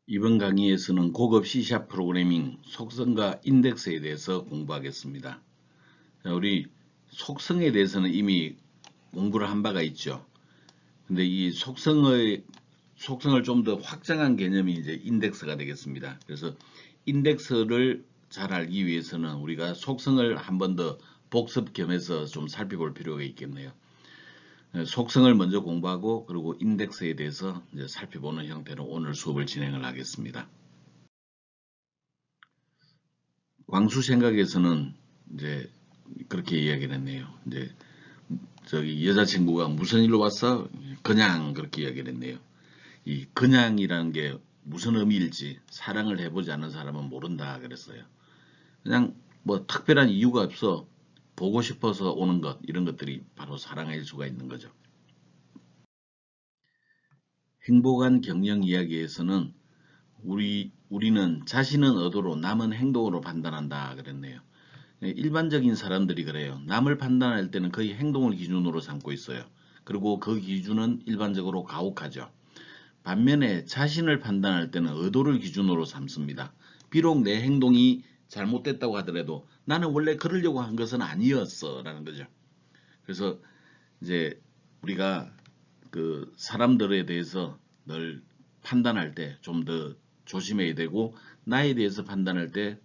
이번 강의에서는 고급 C# 프로그래밍 속성과 인덱스에 대해서 공부하겠습니다. 자, 우리 속성에 대해서는 이미 공부를 한 바가 있죠. 근데 이 속성을 좀 더 확장한 개념이 이제 인덱스가 되겠습니다. 그래서 인덱스를 잘 알기 위해서는 우리가 속성을 한 번 더 복습 겸해서 좀 살펴볼 필요가 있겠네요. 속성을 먼저 공부하고 그리고 인덱스에 대해서 이제 살펴보는 형태로 오늘 수업을 진행을 하겠습니다. 광수 생각에서는 이제 그렇게 이야기를 했네요. 이제 저기 여자친구가 무슨 일로 왔어? 그냥 그렇게 이야기를 했네요. 이 그냥이라는 게 무슨 의미일지 사랑을 해보지 않은 사람은 모른다 그랬어요. 그냥 뭐 특별한 이유가 없어 보고 싶어서 오는 것 이런 것들이 바로 사랑일 수가 있는 거죠. 행복한 경영 이야기에서는 우리는 자신은 의도로 남은 행동으로 판단한다 그랬네요. 일반적인 사람들이 그래요. 남을 판단할 때는 거의 행동을 기준으로 삼고 있어요. 그리고 그 기준은 일반적으로 가혹하죠. 반면에 자신을 판단할 때는 의도를 기준으로 삼습니다. 비록 내 행동이 잘못됐다고 하더라도 나는 원래 그러려고 한 것은 아니었어 라는 거죠. 그래서 이제 우리가 그 사람들에 대해서 늘 판단할 때 좀 더 조심해야 되고 나에 대해서 판단할 때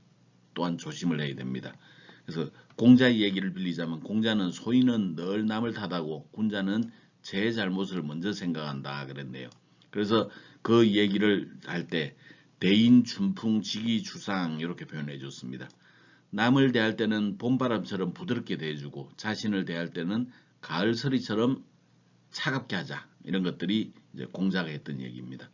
또한 조심을 해야 됩니다. 그래서 공자의 얘기를 빌리자면 공자는 소인은 늘 남을 탓하고 군자는 제 잘못을 먼저 생각한다 그랬네요. 그래서 그 얘기를 할 때 대인, 춘풍, 지기, 주상 이렇게 표현해 줬습니다. 남을 대할 때는 봄바람처럼 부드럽게 대해주고 자신을 대할 때는 가을서리처럼 차갑게 하자. 이런 것들이 이제 공자가 했던 얘기입니다.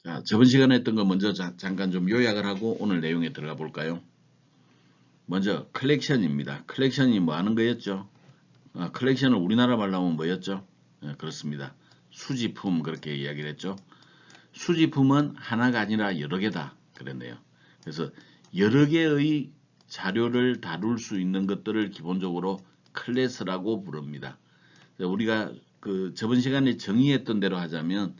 자, 저번 시간에 했던 거 먼저 잠깐 좀 요약을 하고 오늘 내용에 들어가 볼까요? 먼저 컬렉션입니다. 컬렉션이 뭐 하는 거였죠? 컬렉션을 우리나라 말로 하면 뭐였죠? 그렇습니다. 수집품 그렇게 이야기를 했죠. 수집품은 하나가 아니라 여러 개다 그랬네요. 그래서 여러 개의 자료를 다룰 수 있는 것들을 기본적으로 클래스라고 부릅니다. 우리가 그 저번 시간에 정의했던 대로 하자면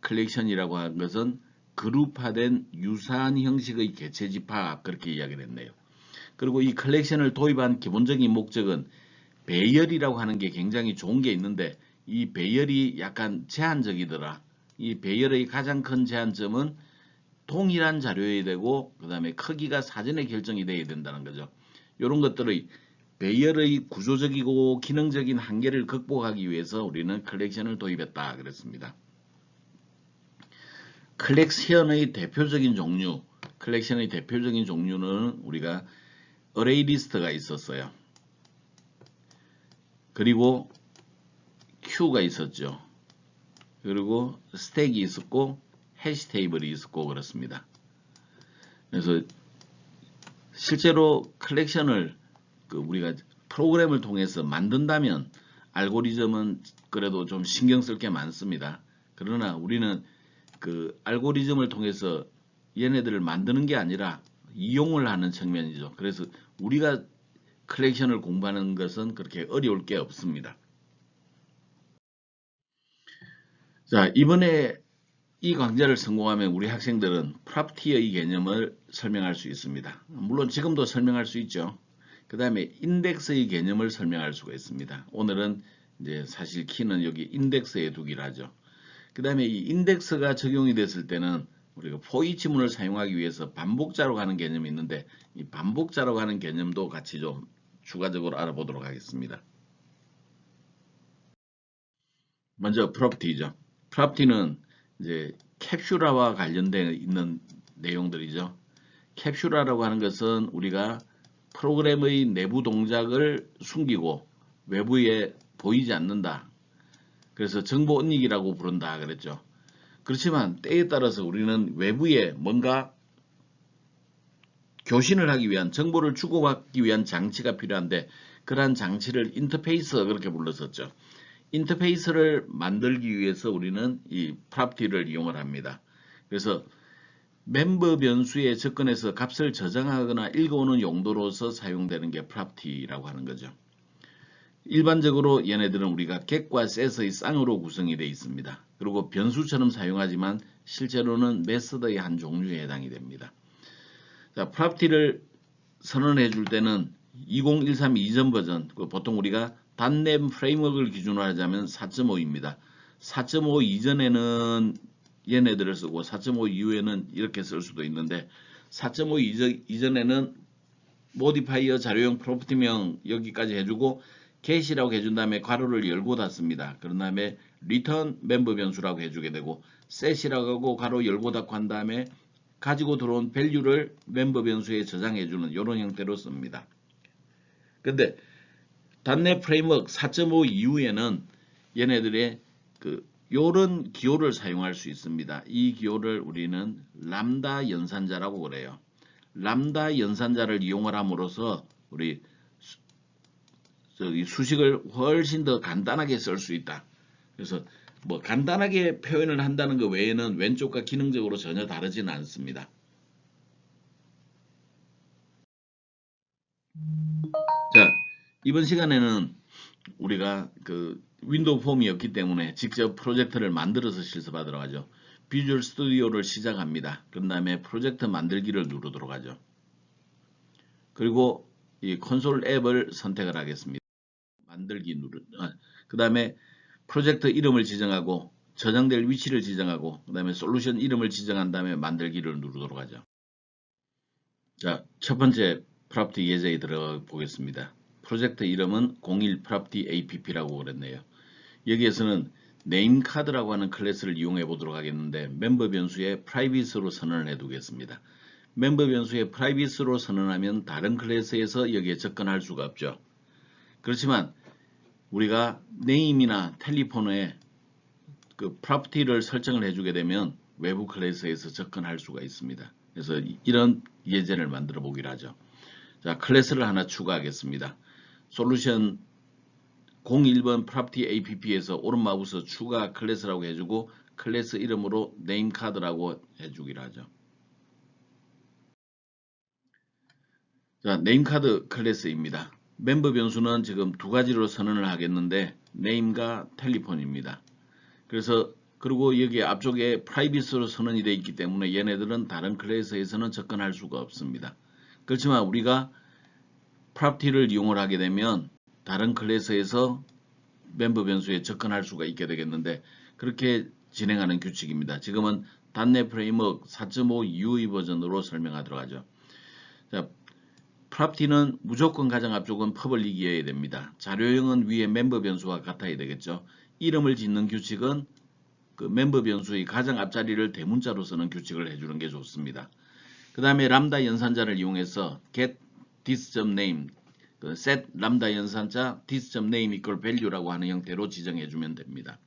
컬렉션이라고 하는 것은 그룹화된 유사한 형식의 개체 집합 그렇게 이야기를 했네요. 그리고 이 컬렉션을 도입한 기본적인 목적은 배열이라고 하는 게 굉장히 좋은 게 있는데 이 배열이 약간 제한적이더라. 이 배열의 가장 큰 제한점은 동일한 자료여야 되고 그 다음에 크기가 사전에 결정이 돼야 된다는 거죠. 이런 것들의 배열의 구조적이고 기능적인 한계를 극복하기 위해서 우리는 컬렉션을 도입했다 그랬습니다. 컬렉션의 대표적인 종류는 우리가 어레이 리스트가 있었어요. 그리고 큐가 있었죠. 그리고 스택이 있었고 해시 테이블이 있었고 그렇습니다. 그래서 실제로 컬렉션을 우리가 프로그램을 통해서 만든다면 알고리즘은 그래도 좀 신경 쓸 게 많습니다. 그러나 우리는 그 알고리즘을 통해서 얘네들을 만드는 게 아니라 이용을 하는 측면이죠. 그래서 우리가 컬렉션을 공부하는 것은 그렇게 어려울 게 없습니다. 자, 이번에 이 강좌를 성공하면 우리 학생들은 프로퍼티의 개념을 설명할 수 있습니다. 물론 지금도 설명할 수 있죠. 그 다음에 인덱스의 개념을 설명할 수가 있습니다. 오늘은 이제 사실 키는 여기 인덱스에 두기로 하죠. 그 다음에 이 인덱스가 적용이 됐을 때는 우리가 for each문을 사용하기 위해서 반복자로 가는 개념이 있는데 이 반복자로 가는 개념도 같이 좀 추가적으로 알아보도록 하겠습니다. 먼저 프로퍼티죠. 프로퍼티는 이제 캡슐화와 관련되어 있는 내용들이죠. 캡슐화라고 하는 것은 우리가 프로그램의 내부 동작을 숨기고 외부에 보이지 않는다. 그래서 정보 은닉이라고 부른다 그랬죠. 그렇지만 때에 따라서 우리는 외부에 뭔가 교신을 하기 위한 정보를 주고받기 위한 장치가 필요한데 그러한 장치를 인터페이스 그렇게 불렀었죠. 인터페이스를 만들기 위해서 우리는 이 프로퍼티를 이용을 합니다. 그래서 멤버 변수에 접근해서 값을 저장하거나 읽어오는 용도로서 사용되는 게 프로퍼티라고 하는 거죠. 일반적으로 얘네들은 우리가 get과 set의 쌍으로 구성이 되어 있습니다. 그리고 변수처럼 사용하지만 실제로는 메서드의 한 종류에 해당이 됩니다. 자, 프로퍼티를 선언해 줄 때는 2013 이전 버전, 보통 우리가 .NET 프레임워크를 기준으로 하자면 4.5입니다. 4.5 이전에는 얘네들을 쓰고 4.5 이후에는 이렇게 쓸 수도 있는데 4.5 이전에는 모디파이어 자료형 프로퍼티명 여기까지 해주고 get이라고 해준 다음에 괄호를 열고 닫습니다. 그런 다음에 return 멤버 변수라고 해주게 되고 set이라고 하고 괄호 열고 닫고 한 다음에 가지고 들어온 value를 멤버 변수에 저장해주는 이런 형태로 씁니다. 근데 .NET 프레임워크 4.5 이후에는 얘네들의 요런 기호를 사용할 수 있습니다. 이 기호를 우리는 람다 연산자라고 그래요. 람다 연산자를 이용을 함으로써 우리 수식을 훨씬 더 간단하게 쓸 수 있다. 그래서 뭐 간단하게 표현을 한다는 것 외에는 왼쪽과 기능적으로 전혀 다르지는 않습니다. 자, 이번 시간에는 우리가 윈도우 폼이었기 때문에 직접 프로젝트를 만들어서 실습하도록 하죠. 비주얼 스튜디오를 시작합니다. 그 다음에 프로젝트 만들기를 누르도록 하죠. 그리고 이 콘솔 앱을 선택을 하겠습니다. 만들기 그 다음에 프로젝트 이름을 지정하고 저장될 위치를 지정하고 그 다음에 솔루션 이름을 지정한 다음에 만들기를 누르도록 하죠. 자, 첫 번째 프로퍼티 예제에 들어가 보겠습니다. 프로젝트 이름은 01 프로퍼티 app라고 그랬네요. 여기에서는 네임 카드라고 하는 클래스를 이용해 보도록 하겠는데 멤버 변수에 private로 선언을 해 두겠습니다. 멤버 변수에 private로 선언하면 다른 클래스에서 여기에 접근할 수가 없죠. 그렇지만 우리가 네임이나 텔리폰에 프로퍼티를 설정을 해주게 되면 외부 클래스에서 접근할 수가 있습니다. 그래서 이런 예제를 만들어 보기로 하죠. 자, 클래스를 하나 추가하겠습니다. 솔루션 01번 프로퍼티 app에서 오른 마우스 추가 클래스라고 해주고 클래스 이름으로 네임 카드라고 해주기로 하죠. 자, 네임 카드 클래스입니다. 멤버 변수는 지금 두 가지로 선언을 하겠는데 네임과 텔리폰입니다. 그래서 그리고 여기 앞쪽에 프라이빗으로 선언이 되어 있기 때문에 얘네들은 다른 클래스에서는 접근할 수가 없습니다. 그렇지만 우리가 프로퍼티를 이용을 하게 되면 다른 클래스에서 멤버 변수에 접근할 수가 있게 되겠는데 그렇게 진행하는 규칙입니다. 지금은 .NET 프레임워크 4.5 UI 버전으로 설명하도록 하죠. 자, 프로퍼티는 무조건 가장 앞쪽은 퍼블릭이어야 됩니다. 자료형은 위에 멤버 변수와 같아야 되겠죠. 이름을 짓는 규칙은 멤버 변수의 가장 앞자리를 대문자로 쓰는 규칙을 해주는 게 좋습니다. 그 다음에 람다 연산자를 이용해서 get this.name, set 람다 연산자 this.name equal value라고 하는 형태로 지정해주면 됩니다.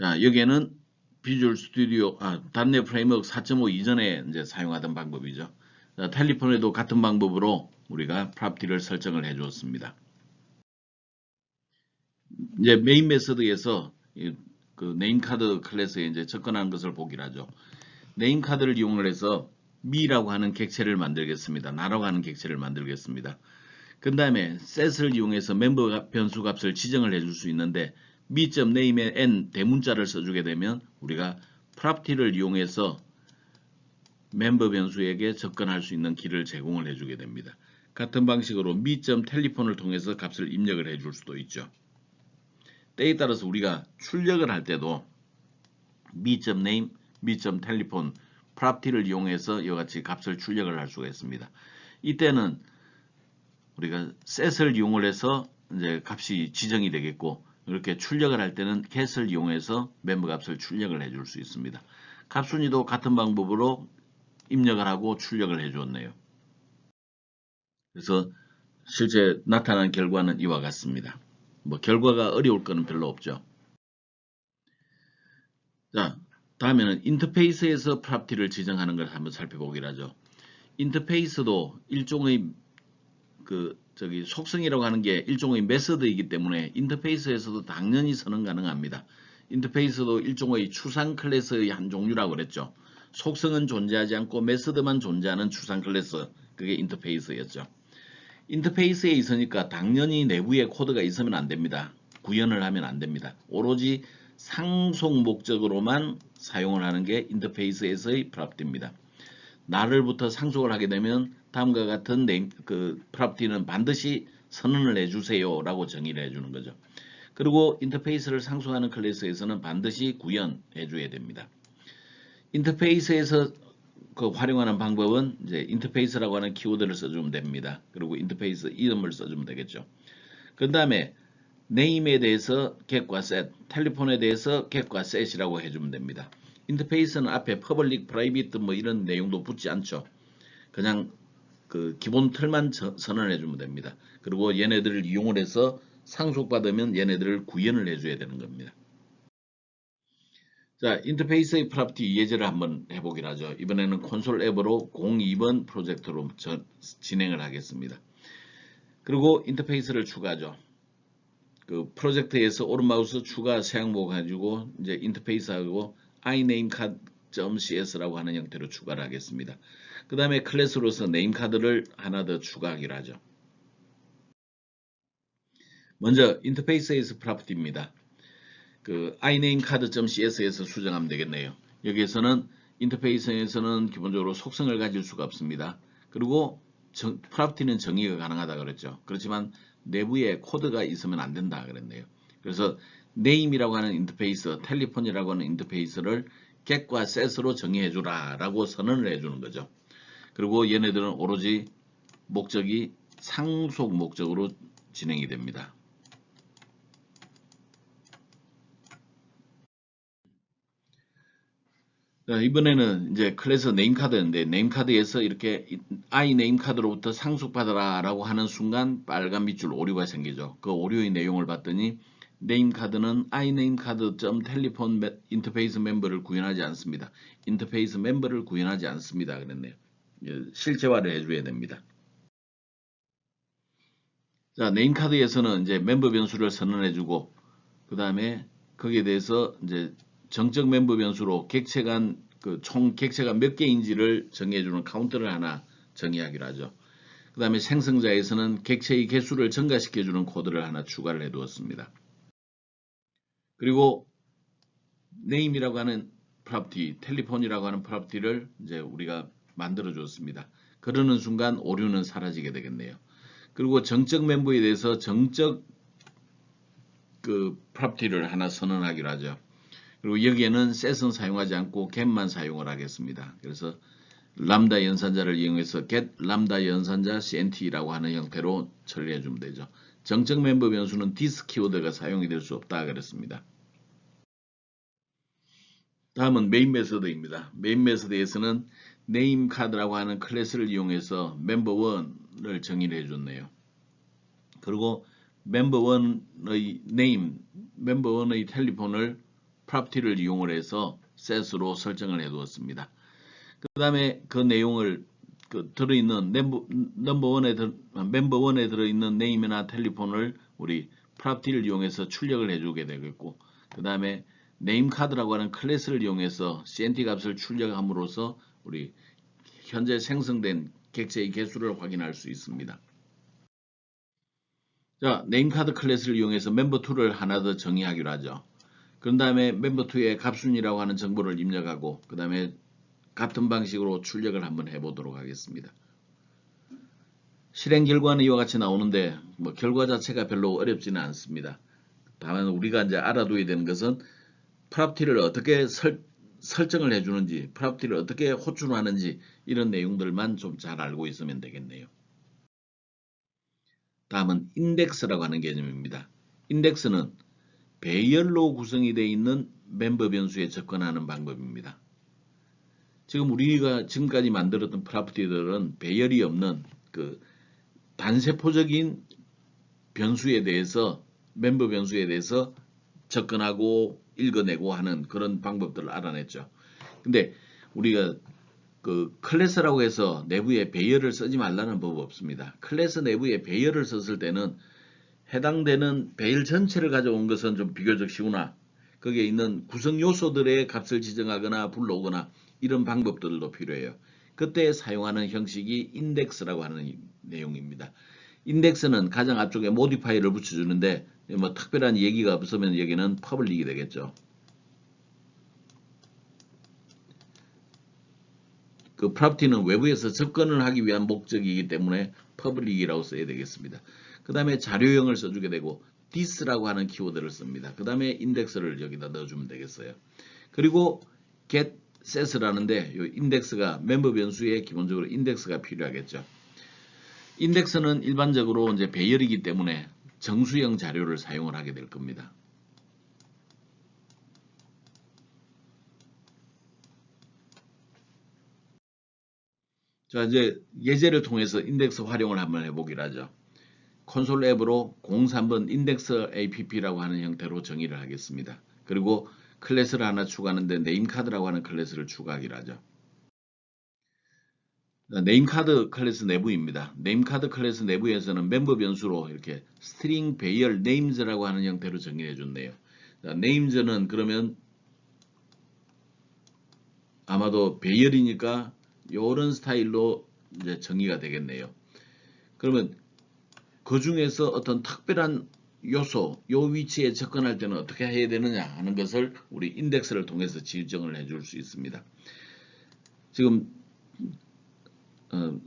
자, 여기에는 비주얼 스튜디오, .NET 프레임워크 4.5 이전에 이제 사용하던 방법이죠. 자, 텔리폰에도 같은 방법으로 우리가 프로퍼티를 설정을 해 주었습니다. 이제 메인 메서드에서 네임 카드 클래스에 이제 접근하는 것을 보기로 하죠. 네임 카드를 이용을 해서 me라고 하는 객체를 만들겠습니다. 나라고 하는 객체를 만들겠습니다. 그 다음에 set을 이용해서 멤버 변수 값을 지정을 해줄 수 있는데 me.name에 n 대문자를 써주게 되면 우리가 프로퍼티를 이용해서 멤버 변수에게 접근할 수 있는 길을 제공을 해주게 됩니다. 같은 방식으로 me.telephone을 통해서 값을 입력을 해줄 수도 있죠. 때에 따라서 우리가 출력을 할 때도 me.name, me.telephone 프로퍼티를 이용해서 이와 같이 값을 출력을 할 수가 있습니다. 이때는 우리가 set을 이용을 해서 이제 값이 지정이 되겠고 이렇게 출력을 할 때는 get을 이용해서 멤버 값을 출력을 해줄 수 있습니다. 값순위도 같은 방법으로 입력을 하고 출력을 해주었네요. 그래서 실제 나타난 결과는 이와 같습니다. 뭐 결과가 어려울 거는 별로 없죠. 자, 다음에는 인터페이스에서 프로퍼티를 지정하는 걸 한번 살펴보기로 하죠. 인터페이스도 일종의 속성이라고 하는 게 일종의 메서드이기 때문에 인터페이스에서도 당연히 선언 가능합니다. 인터페이스도 일종의 추상 클래스의 한 종류라고 그랬죠. 속성은 존재하지 않고 메서드만 존재하는 추상 클래스, 그게 인터페이스였죠. 인터페이스에 있으니까 당연히 내부에 코드가 있으면 안 됩니다. 구현을 하면 안 됩니다. 오로지 상속 목적으로만 사용을 하는 게 인터페이스에서의 프로퍼티입니다. 날을부터 상속을 하게 되면 다음과 같은 프로퍼티는 반드시 선언을 해주세요 라고 정의를 해주는 거죠. 그리고 인터페이스를 상속하는 클래스에서는 반드시 구현해 줘야 됩니다. 인터페이스에서 활용하는 방법은 이제 인터페이스라고 하는 키워드를 써주면 됩니다. 그리고 인터페이스 이름을 써주면 되겠죠. 그 다음에 네임에 대해서 get과 set, 텔레폰에 대해서 get과 set이라고 해주면 됩니다. 인터페이스는 앞에 public, private 뭐 이런 내용도 붙지 않죠. 그냥 그 기본 틀만 선언해 주면 됩니다. 그리고 얘네들을 이용을 해서 상속받으면 얘네들을 구현을 해줘야 되는 겁니다. 자, 인터페이스의 프로퍼티 예제를 한번 해보기로 하죠. 이번에는 콘솔 앱으로 02번 프로젝트로 진행을 하겠습니다. 그리고 인터페이스를 추가하죠. 그 프로젝트에서 오른마우스 추가 사용복 가지고 이제 인터페이스하고 iNameCard.cs라고 하는 형태로 추가를 하겠습니다. 그 다음에 클래스로서 네임카드를 하나 더 추가하기로 하죠. 먼저 인터페이스에서 프로퍼티입니다. 그 iNameCard.cs에서 수정하면 되겠네요. 여기에서는 인터페이스에서는 기본적으로 속성을 가질 수가 없습니다. 그리고 프로퍼티는 정의가 가능하다 그랬죠. 그렇지만 내부에 코드가 있으면 안 된다 그랬네요. 그래서 name이라고 하는 인터페이스, 텔레폰이라고 하는 인터페이스를 get과 set으로 정의해 주라 라고 선언을 해주는 거죠. 그리고 얘네들은 오로지 목적이 상속 목적으로 진행이 됩니다. 자, 이번에는 이제 클래스 네임카드인데 네임카드에서 이렇게 iNameCard로부터 상속받아라 라고 하는 순간 빨간 밑줄 오류가 생기죠. 그 오류의 내용을 봤더니 네임카드는 iNameCard.telephone 인터페이스 멤버를 구현하지 않습니다. 인터페이스 멤버를 구현하지 않습니다. 그랬네요. 실체화를 해줘야 됩니다. 자, 네임카드에서는 이제 멤버 변수를 선언해주고 그 다음에 거기에 대해서 이제 정적 멤버 변수로 객체가 총 객체가 몇 개인지를 정해주는 카운터를 하나 정의하기로 하죠. 그 다음에 생성자에서는 객체의 개수를 증가시켜주는 코드를 하나 추가를 해두었습니다. 그리고 네임이라고 하는 프로퍼티, 텔레폰이라고 하는 프로퍼티를 이제 우리가 만들어 줬습니다. 그러는 순간 오류는 사라지게 되겠네요. 그리고 정적 멤버에 대해서 정적 그 프로퍼티를 하나 선언하기로 하죠. 그리고 여기에는 set은 사용하지 않고 get만 사용을 하겠습니다. 그래서 람다 연산자를 이용해서 get 람다 연산자 cnt라고 하는 형태로 처리해 주면 되죠. 정적 멤버 변수는 this 키워드가 사용이 될 수 없다 그랬습니다. 다음은 메인 메서드입니다. 메인 메서드에서는 name 카드라고 하는 클래스를 이용해서 member1을 정의를 해줬네요. 그리고 member1의 name, member1의 텔레폰을 프로퍼티를 이용을 해서 set으로 설정을 해두었습니다. 그 다음에 그 내용을 들어있는 멤버1에 들어있는 name이나 텔레폰을 우리 프로퍼티를 이용해서 출력을 해주게 되겠고 그 다음에 name 카드라고 하는 클래스를 이용해서 cnt 값을 출력함으로써 우리 현재 생성된 객체의 개수를 확인할 수 있습니다. 자, name 카드 클래스를 이용해서 member2를 하나 더 정의하기로 하죠. 그런 다음에 member2에 값순이라고 하는 정보를 입력하고 그 다음에 같은 방식으로 출력을 한번 해보도록 하겠습니다. 실행 결과는 이와 같이 나오는데 뭐 결과 자체가 별로 어렵지는 않습니다. 다만 우리가 이제 알아둬야 되는 것은 프로퍼티를 어떻게 설정을 해주는지, 프로퍼티를 어떻게 호출하는지 이런 내용들만 좀 잘 알고 있으면 되겠네요. 다음은 인덱스라고 하는 개념입니다. 인덱스는 배열로 구성이 되어 있는 멤버 변수에 접근하는 방법입니다. 지금 우리가 지금까지 만들었던 프로퍼티들은 배열이 없는 그 단세포적인 변수에 대해서 멤버 변수에 대해서 접근하고 읽어내고 하는 그런 방법들을 알아냈죠. 근데 우리가 그 클래스라고 해서 내부에 배열을 쓰지 말라는 법 없습니다. 클래스 내부에 배열을 썼을 때는 해당되는 배열 전체를 가져온 것은 좀 비교적 쉬우나 거기에 있는 구성 요소들의 값을 지정하거나 불러오거나 이런 방법들도 필요해요. 그때 사용하는 형식이 인덱스라고 하는 내용입니다. 인덱스는 가장 앞쪽에 모디파이를 붙여주는데 뭐 특별한 얘기가 없으면 여기는 퍼블릭이 되겠죠. 그 property는 외부에서 접근을 하기 위한 목적이기 때문에 public이라고 써야 되겠습니다. 그 다음에 자료형을 써주게 되고 this라고 하는 키워드를 씁니다. 그 다음에 인덱스를 여기다 넣어주면 되겠어요. 그리고 get set라는데 이 인덱스가 멤버 변수에 기본적으로 인덱스가 필요하겠죠. 인덱스는 일반적으로 이제 배열이기 때문에 정수형 자료를 사용을 하게 될 겁니다. 자, 이제 예제를 통해서 인덱스 활용을 한번 해보기로 하죠. 콘솔 앱으로 03번 인덱스 app라고 하는 형태로 정의를 하겠습니다. 그리고 클래스를 하나 추가하는데 네임카드라고 하는 클래스를 추가하기로 하죠. 네임카드 클래스 내부입니다. 네임카드 클래스 내부에서는 멤버 변수로 이렇게 스트링 배열 names라고 하는 형태로 정의해 줬네요. names는 그러면 아마도 배열이니까 이런 스타일로 이제 정의가 되겠네요. 그러면 그 중에서 어떤 특별한 요소, 요 위치에 접근할 때는 어떻게 해야 되느냐 하는 것을 우리 인덱스를 통해서 지정을 해줄 수 있습니다. 지금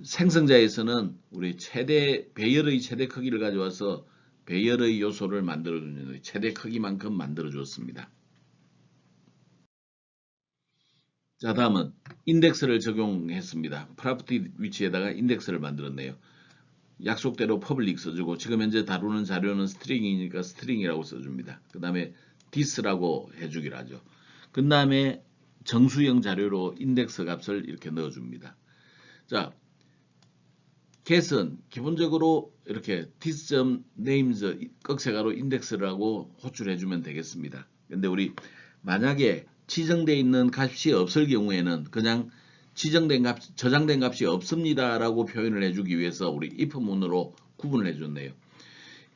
생성자에서는 우리 최대 배열의 최대 크기를 가져와서 배열의 요소를 만들어주는 최대 크기만큼 만들어 주었습니다. 자, 다음은 인덱스를 적용했습니다. 프로퍼티 위치에다가 인덱스를 만들었네요. 약속대로 public 써주고 지금 현재 다루는 자료는 스트링이니까 스트링이라고 써줍니다. 그 다음에 this라고 해주기로 하죠. 그 다음에 정수형 자료로 인덱스 값을 이렇게 넣어줍니다. 자, get은 기본적으로 이렇게 this.names 꺽쇠가로 인덱스라고 호출해주면 되겠습니다. 근데 우리 만약에 지정되어 있는 값이 없을 경우에는 그냥 지정된 값, 저장된 값이 없습니다 라고 표현을 해주기 위해서 우리 if문으로 구분을 해줬네요.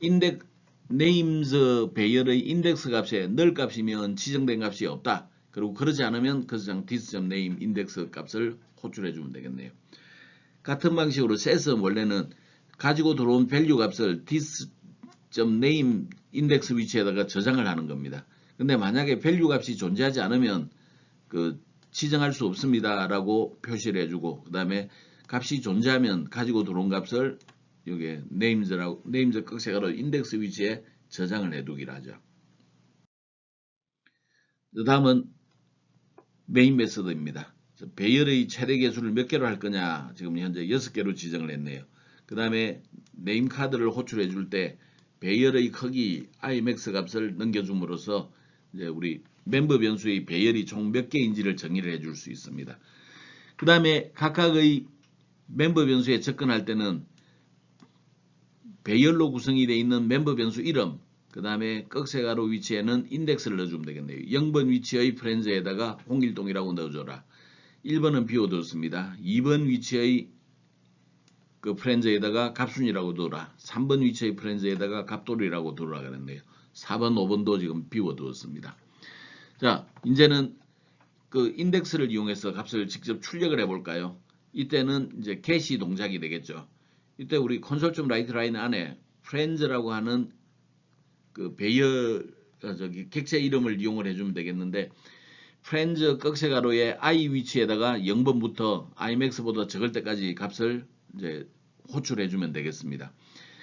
인덱 names 배열의 인덱스 값에 null 값이면 지정된 값이 없다. 그리고 그러지 않으면 그냥 this.name 인덱스 값을 호출해주면 되겠네요. 같은 방식으로 set은 원래는 가지고 들어온 value 값을 this.name 인덱스 위치에다가 저장을 하는 겁니다. 근데 만약에 value 값이 존재하지 않으면 그 지정할 수 없습니다 라고 표시를 해주고 그 다음에 값이 존재하면 가지고 들어온 값을 여기에 names라고 names 꺽쇠가로 인덱스 위치에 저장을 해두기로 하죠. 그 다음은 메인 메서드입니다. 배열의 최대 개수를 몇 개로 할 거냐 지금 현재 6개로 지정을 했네요. 그 다음에 네임 카드를 호출해 줄 때 배열의 크기 imax 값을 넘겨줌으로써 이제 우리 멤버 변수의 배열이 총 몇 개인지를 정의를 해줄 수 있습니다. 그 다음에 각각의 멤버 변수에 접근할 때는 배열로 구성이 되어 있는 멤버 변수 이름 그 다음에 꺽쇠가로 위치에는 인덱스를 넣어주면 되겠네요. 0번 위치의 프렌즈에다가 홍길동이라고 넣어줘라. 1번은 비워뒀습니다. 2번 위치의 그 프렌즈에다가 갑순이라고 둬라. 3번 위치의 프렌즈에다가 갑돌이라고 두라 그랬네요. 4번, 5번도 지금 비워두었습니다. 자, 이제는 그 인덱스를 이용해서 값을 직접 출력을 해볼까요? 이때는 이제 get이 동작이 되겠죠. 이때 우리 console.write 라인 안에 friends라고 하는 그 배열 객체 이름을 이용을 해주면 되겠는데 friends 꺽쇠가로의 i 위치에다가 0번부터 imax보다 적을 때까지 값을 이제 호출해주면 되겠습니다.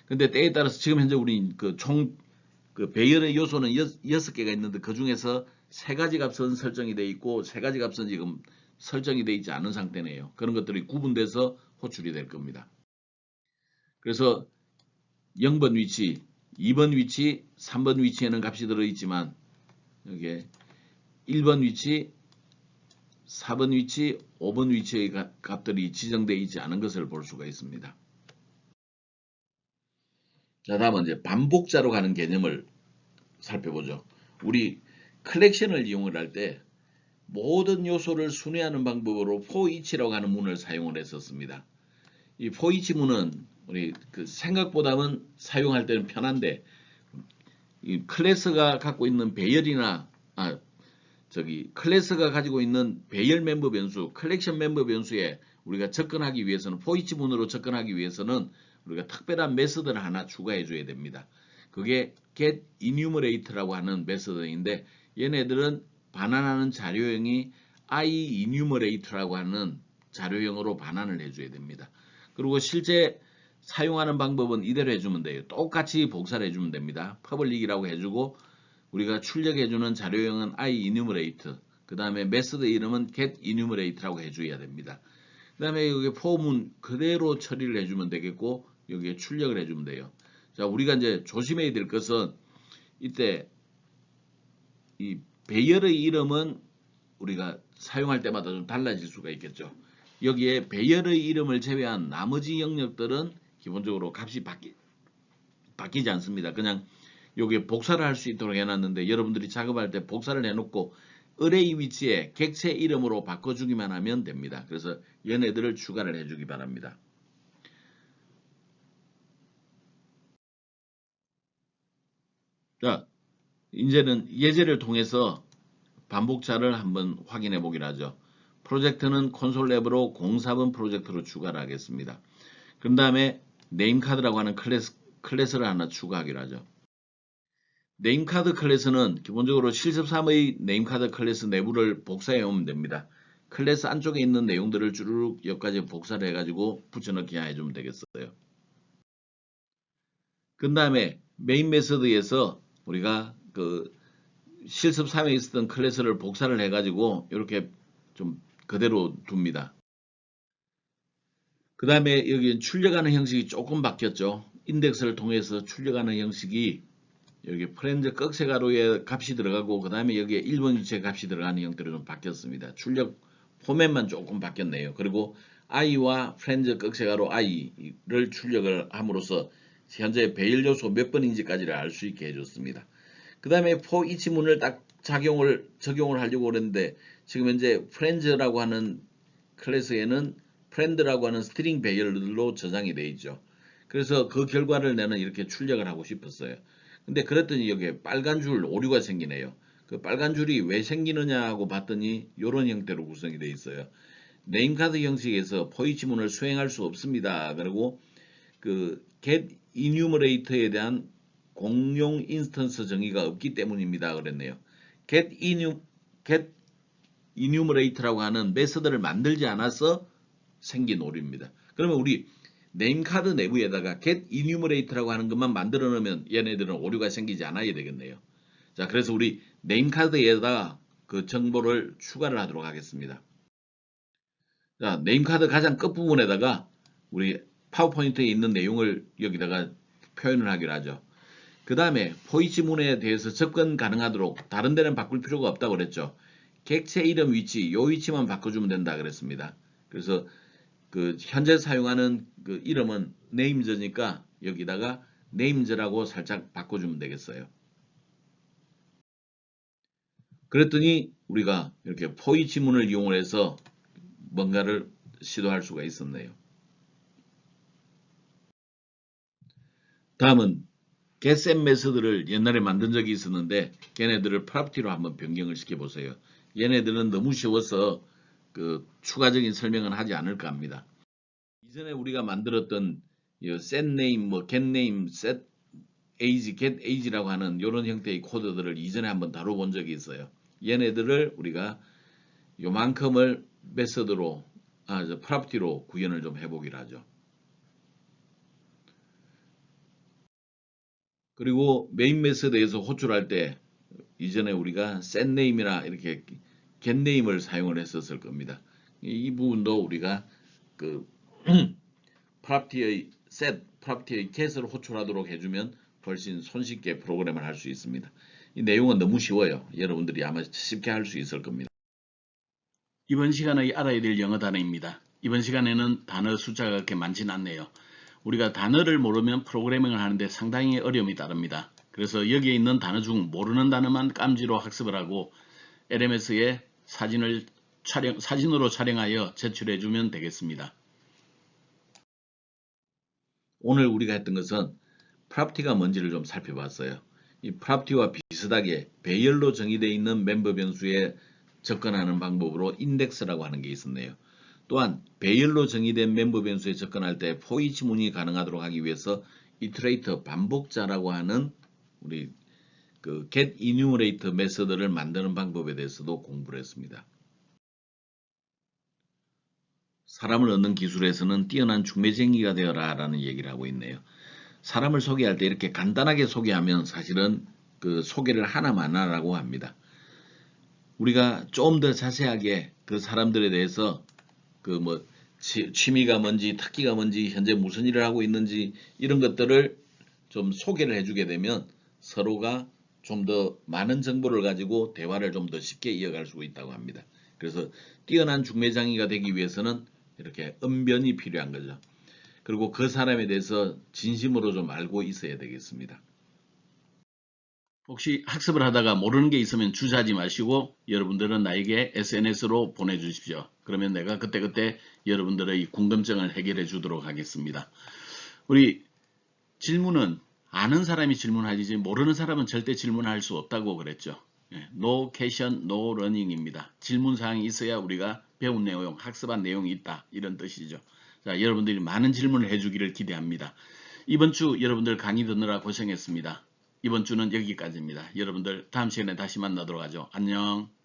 근데 때에 따라서 지금 현재 우리 그 총 그 배열의 요소는 6개가 있는데 그 중에서 3가지 값은 설정이 되어 있고 3가지 값은 지금 설정이 되어 있지 않은 상태네요. 그런 것들이 구분돼서 호출이 될 겁니다. 그래서 0번 위치, 2번 위치, 3번 위치에는 값이 들어있지만 여기에 1번 위치, 4번 위치, 5번 위치의 값들이 지정되어 있지 않은 것을 볼 수가 있습니다. 자, 다음은 이제 반복자로 가는 개념을 살펴보죠. 우리 컬렉션을 이용을 할 때 모든 요소를 순회하는 방법으로 for each라고 하는 문을 사용을 했었습니다. 이 for each 문은 우리 그 생각보다는 사용할 때는 편한데 이 클래스가 갖고 있는 배열이나 클래스가 가지고 있는 배열 멤버 변수, 컬렉션 멤버 변수에 우리가 접근하기 위해서는 for each 문으로 접근하기 위해서는 우리가 특별한 메서드를 하나 추가해 줘야 됩니다. 그게 get enumerate라고 하는 메서드인데 얘네들은 반환하는 자료형이 iEnumerate라고 하는 자료형으로 반환을 해줘야 됩니다. 그리고 실제 사용하는 방법은 이대로 해주면 돼요. 똑같이 복사를 해주면 됩니다. 퍼블릭이라고 해주고 우리가 출력해주는 자료형은 IEnumerate, 그 다음에 메소드 이름은 getEnumerate라고 해줘야 됩니다. 그 다음에 여기 폼은 그대로 처리를 해주면 되겠고 여기에 출력을 해주면 돼요. 자, 우리가 이제 조심해야 될 것은 이때 이 배열의 이름은 우리가 사용할 때마다 좀 달라질 수가 있겠죠. 여기에 배열의 이름을 제외한 나머지 영역들은 기본적으로 값이 바뀌지 않습니다. 그냥 여기에 복사를 할 수 있도록 해놨는데 여러분들이 작업할 때 복사를 해놓고 어레이 위치에 객체 이름으로 바꿔주기만 하면 됩니다. 그래서 얘네들을 추가를 해주기 바랍니다. 자, 이제는 예제를 통해서 반복자를 한번 확인해 보기로 하죠. 프로젝트는 콘솔 랩으로 04번 프로젝트로 추가를 하겠습니다. 그 다음에 네임카드라고 하는 클래스를 하나 추가하기로 하죠. 네임카드 클래스는 기본적으로 실습 3의 네임카드 클래스 내부를 복사해 오면 됩니다. 클래스 안쪽에 있는 내용들을 쭈르륵 여기까지 복사를 해가지고 붙여넣기 해주면 되겠어요. 그 다음에 메인 메서드에서 우리가 그 실습 3에 있었던 클래스를 복사를 해가지고 이렇게 좀 그대로 둡니다. 그 다음에 여기 출력하는 형식이 조금 바뀌었죠. 인덱스를 통해서 출력하는 형식이 여기 프렌즈 꺽쇠가루에 값이 들어가고 그 다음에 여기에 1번 위치에 값이 들어가는 형태로 좀 바뀌었습니다. 출력 포맷만 조금 바뀌었네요. 그리고 i와 프렌즈 꺽쇠가루 i를 출력을 함으로써 현재 배열 요소 몇 번인지까지를 알 수 있게 해줬습니다. 그 다음에 for each 문을 딱 적용을 하려고 그랬는데 지금 현재 프렌즈라고 하는 클래스에는 프렌드라고 하는 스트링 배열로 저장이 되어 있죠. 그래서 그 결과를 내는 이렇게 출력을 하고 싶었어요. 근데 그랬더니 여기에 빨간 줄 오류가 생기네요. 그 빨간 줄이 왜 생기느냐 하고 봤더니 이런 형태로 구성이 되어 있어요. 네임카드 형식에서 포이치문을 수행할 수 없습니다. 그리고 그 get enumerator에 대한 공용 인스턴스 정의가 없기 때문입니다. 그랬네요. get enumerator라고 하는 메서드를 만들지 않아서 생긴 오류입니다. 그러면 우리 네임카드 내부에다가 get enumerator라고 하는 것만 만들어 놓으면 얘네들은 오류가 생기지 않아야 되겠네요. 자, 그래서 우리 네임카드에다가 그 정보를 추가를 하도록 하겠습니다. 자, 네임카드 가장 끝부분에다가 우리 파워포인트에 있는 내용을 여기다가 표현을 하기로 하죠. 그 다음에 포이치문에 대해서 접근 가능하도록 다른 데는 바꿀 필요가 없다고 그랬죠. 객체 이름 위치, 요 위치만 바꿔주면 된다 그랬습니다. 그래서 그 현재 사용하는 그 이름은 네임즈니까 여기다가 네임즈라고 살짝 바꿔주면 되겠어요. 그랬더니 우리가 이렇게 포이 지문을 이용을 해서 뭔가를 시도할 수가 있었네요. 다음은 getSet 메서드를 옛날에 만든 적이 있었는데 걔네들을 프로퍼티로 한번 변경을 시켜보세요. 얘네들은 너무 쉬워서 그 추가적인 설명은 하지 않을까 합니다. 이전에 우리가 만들었던 setName, 뭐 getName, setAge, getAge라고 하는 이런 형태의 코드들을 이전에 한번 다뤄본 적이 있어요. 얘네들을 우리가 요만큼을 메서드로 프로퍼티로 구현을 좀 해보기로 하죠. 그리고 메인 메서드에서 호출할 때 이전에 우리가 setName이나 이렇게 getName을 사용을 했었을 겁니다. 이 부분도 우리가 그 프로퍼티의 set, 프로퍼티의 get을 호출하도록 해주면 훨씬 손쉽게 프로그램을 할 수 있습니다. 이 내용은 너무 쉬워요. 여러분들이 아마 쉽게 할 수 있을 겁니다. 이번 시간에 알아야 될 영어 단어입니다. 이번 시간에는 단어 숫자가 그렇게 많지는 않네요. 우리가 단어를 모르면 프로그래밍을 하는데 상당히 어려움이 따릅니다. 그래서 여기에 있는 단어 중 모르는 단어만 깜지로 학습을 하고 LMS에 사진으로 촬영하여 제출해주면 되겠습니다. 오늘 우리가 했던 것은 프로퍼티가 뭔지를 좀 살펴봤어요. 이 프로퍼티와 비슷하게 배열로 정의되어 있는 멤버 변수에 접근하는 방법으로 인덱스라고 하는 게 있었네요. 또한 배열로 정의된 멤버 변수에 접근할 때 포이치 문이 가능하도록 하기 위해서 이터레이터 반복자라고 하는 우리 그 get enumerator 메서드를 만드는 방법에 대해서도 공부를 했습니다. 사람을 얻는 기술에서는 뛰어난 중매쟁이가 되어라 라는 얘기를 하고 있네요. 사람을 소개할 때 이렇게 간단하게 소개하면 사실은 그 소개를 하나만 하라고 합니다. 우리가 좀 더 자세하게 그 사람들에 대해서 그 뭐 취미가 뭔지 특기가 뭔지 현재 무슨 일을 하고 있는지 이런 것들을 좀 소개를 해주게 되면 서로가 좀 더 많은 정보를 가지고 대화를 좀 더 쉽게 이어갈 수 있다고 합니다. 그래서 뛰어난 중매장이가 되기 위해서는 이렇게 언변이 필요한 거죠. 그리고 그 사람에 대해서 진심으로 좀 알고 있어야 되겠습니다. 혹시 학습을 하다가 모르는 게 있으면 주저하지 마시고 여러분들은 나에게 SNS로 보내주십시오. 그러면 내가 그때그때 여러분들의 궁금증을 해결해 주도록 하겠습니다. 우리 질문은 아는 사람이 질문하지 모르는 사람은 절대 질문할 수 없다고 그랬죠. No question, no learning입니다. 질문사항이 있어야 우리가 배운 내용, 학습한 내용이 있다. 이런 뜻이죠. 자, 여러분들이 많은 질문을 해주기를 기대합니다. 이번 주 여러분들 강의 듣느라 고생했습니다. 이번 주는 여기까지입니다. 여러분들 다음 시간에 다시 만나도록 하죠. 안녕.